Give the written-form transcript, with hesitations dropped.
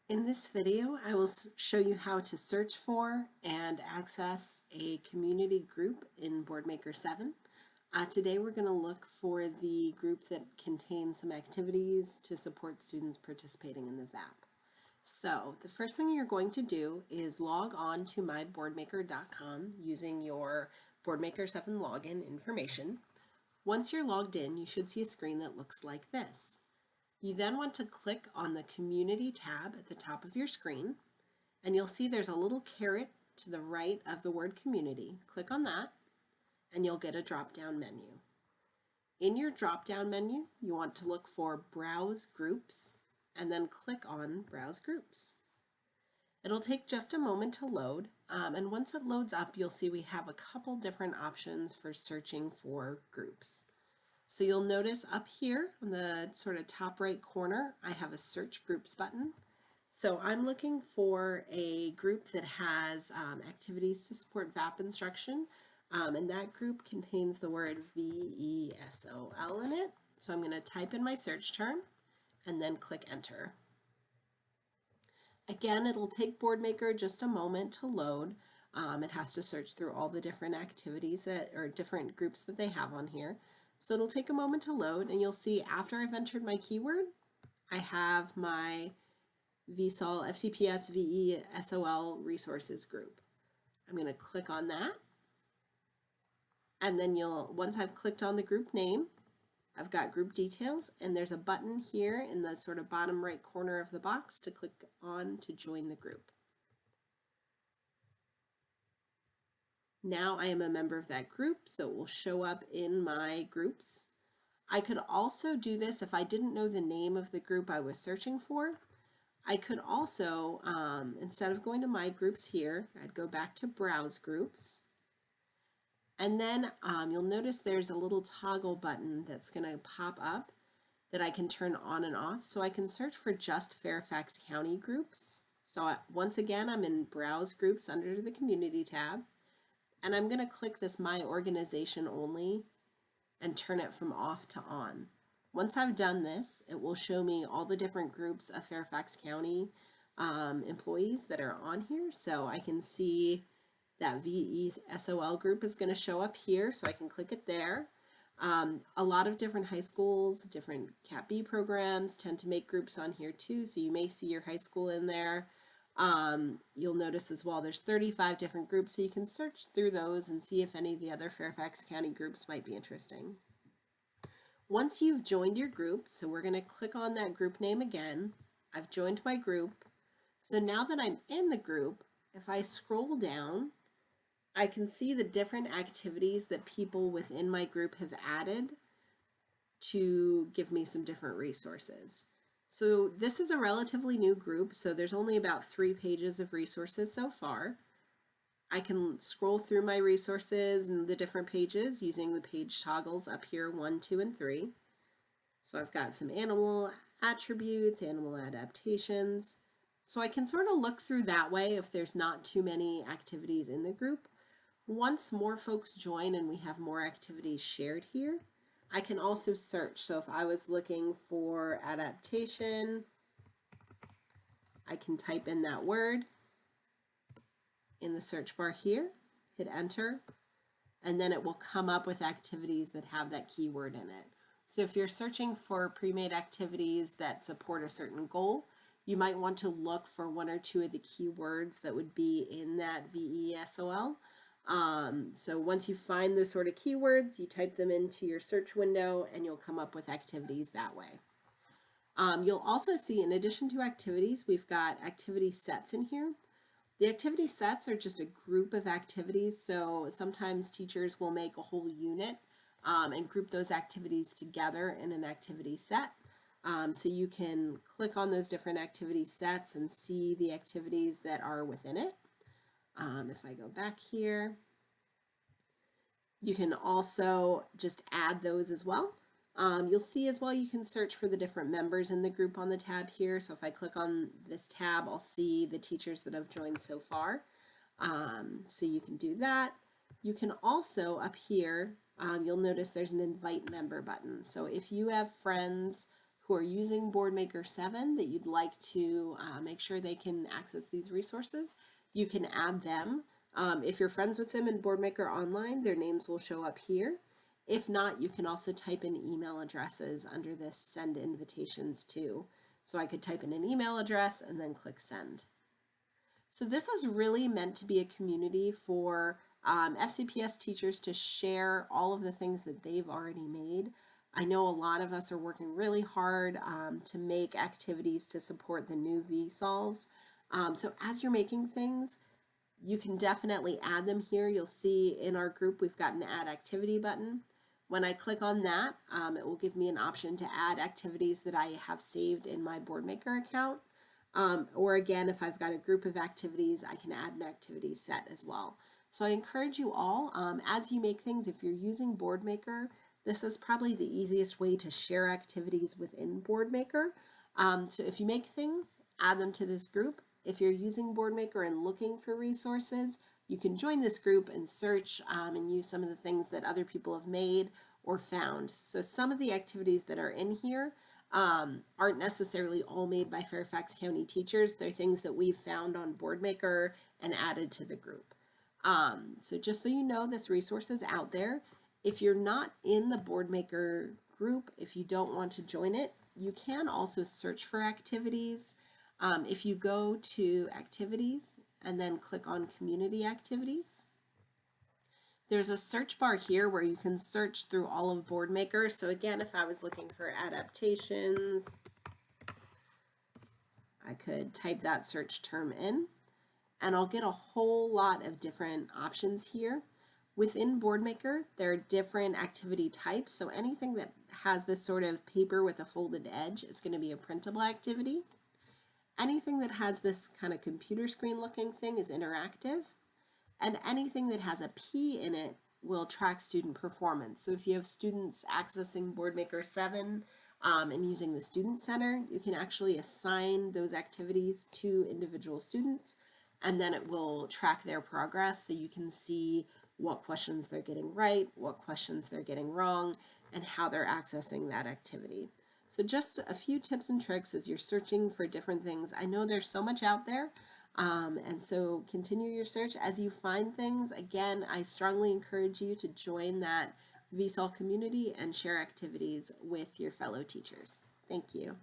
In this video, I will show you how to search for and access a community group in Boardmaker 7. Today we're going to look for the group that contains some activities to support students participating in the VAP. So the first thing you're going to do is log on to myboardmaker.com using your Boardmaker 7 login information. Once you're logged in, you should see a screen that looks like this. You then want to click on the Community tab at the top of your screen, and you'll see there's a little caret to the right of the word Community. Click on that, and you'll get a drop-down menu. In your drop-down menu, you want to look for Browse Groups, and then click on Browse Groups. It'll take just a moment to load, and once it loads up, you'll see we have a couple different options for searching for groups. So you'll notice up here on the sort of top right corner, I have a search groups button. So I'm looking for a group that has activities to support VAP instruction, and that group contains the word VESOL in it. So I'm going to type in my search term and then click enter. Again, it'll take Boardmaker just a moment to load. It has to search through all the different activities or different groups that they have on here. So it'll take a moment to load, and you'll see after I've entered my keyword, I have my VESOL FCPS VESOL resources group. I'm going to click on that, and then once I've clicked on the group name, I've got group details, and there's a button here in the sort of bottom right corner of the box to click on to join the group. Now I am a member of that group, so it will show up in my groups. I could also do this if I didn't know the name of the group I was searching for. I could also, instead of going to my groups here, I'd go back to Browse Groups. And then you'll notice there's a little toggle button that's going to pop up that I can turn on and off. So I can search for just Fairfax County groups. So once again, I'm in Browse Groups under the Community tab. And I'm going to click this My Organization Only and turn it from off to on. Once I've done this, it will show me all the different groups of Fairfax County employees that are on here. So I can see that VESOL group is going to show up here, so I can click it there. A lot of different high schools, different Cat B programs tend to make groups on here too, so you may see your high school in there. You'll notice as well there's 35 different groups, so you can search through those and see if any of the other Fairfax County groups might be interesting. Once you've joined your group, so we're going to click on that group name again. I've joined my group. So now that I'm in the group, if I scroll down, I can see the different activities that people within my group have added to give me some different resources. So this is a relatively new group, so there's only about 3 pages of resources so far. I can scroll through my resources and the different pages using the page toggles up here 1, 2, and 3. So I've got some animal attributes, animal adaptations. So I can sort of look through that way if there's not too many activities in the group. Once more folks join and we have more activities shared here, I can also search. So if I was looking for adaptation, I can type in that word in the search bar here, hit enter, and then it will come up with activities that have that keyword in it. So if you're searching for pre-made activities that support a certain goal, you might want to look for 1 or 2 of the keywords that would be in that VESOL. So once you find those sort of keywords, you type them into your search window and you'll come up with activities that way. You'll also see, in addition to activities, we've got activity sets in here. The activity sets are just a group of activities, so sometimes teachers will make a whole unit and group those activities together in an activity set. So you can click on those different activity sets and see the activities that are within it. If I go back here, you can also just add those as well. You'll see as well you can search for the different members in the group on the tab here. So if I click on this tab, I'll see the teachers that have joined so far. So you can do that. You can also, up here, you'll notice there's an invite member button. So if you have friends who are using Boardmaker 7 that you'd like to make sure they can access these resources, you can add them. If you're friends with them in Boardmaker Online, their names will show up here. If not, you can also type in email addresses under this send invitations too. So I could type in an email address and then click send. So this is really meant to be a community for FCPS teachers to share all of the things that they've already made. I know a lot of us are working really hard to make activities to support the new VESOLs. So as you're making things, you can definitely add them here. You'll see in our group we've got an add activity button. When I click on that, it will give me an option to add activities that I have saved in my Boardmaker account. Or again, if I've got a group of activities, I can add an activity set as well. So I encourage you all, as you make things, if you're using Boardmaker, this is probably the easiest way to share activities within Boardmaker. So if you make things, add them to this group. If you're using Boardmaker and looking for resources, you can join this group and search and use some of the things that other people have made or found. So some of the activities that are in here aren't necessarily all made by Fairfax County teachers. They're things that we've found on Boardmaker and added to the group. So just so you know, this resource is out there. If you're not in the Boardmaker group, if you don't want to join it, you can also search for activities. If you go to activities and then click on community activities, there's a search bar here where you can search through all of Boardmaker. So again, if I was looking for adaptations, I could type that search term in and I'll get a whole lot of different options here. Within Boardmaker, there are different activity types. So anything that has this sort of paper with a folded edge is going to be a printable activity. Anything that has this kind of computer screen looking thing is interactive. And anything that has a P in it will track student performance. So if you have students accessing Boardmaker 7 and using the Student Center, you can actually assign those activities to individual students, and then it will track their progress so you can see what questions they're getting right, what questions they're getting wrong, and how they're accessing that activity. So just a few tips and tricks as you're searching for different things. I know there's so much out there. And so continue your search as you find things. Again, I strongly encourage you to join that VESOL community and share activities with your fellow teachers. Thank you.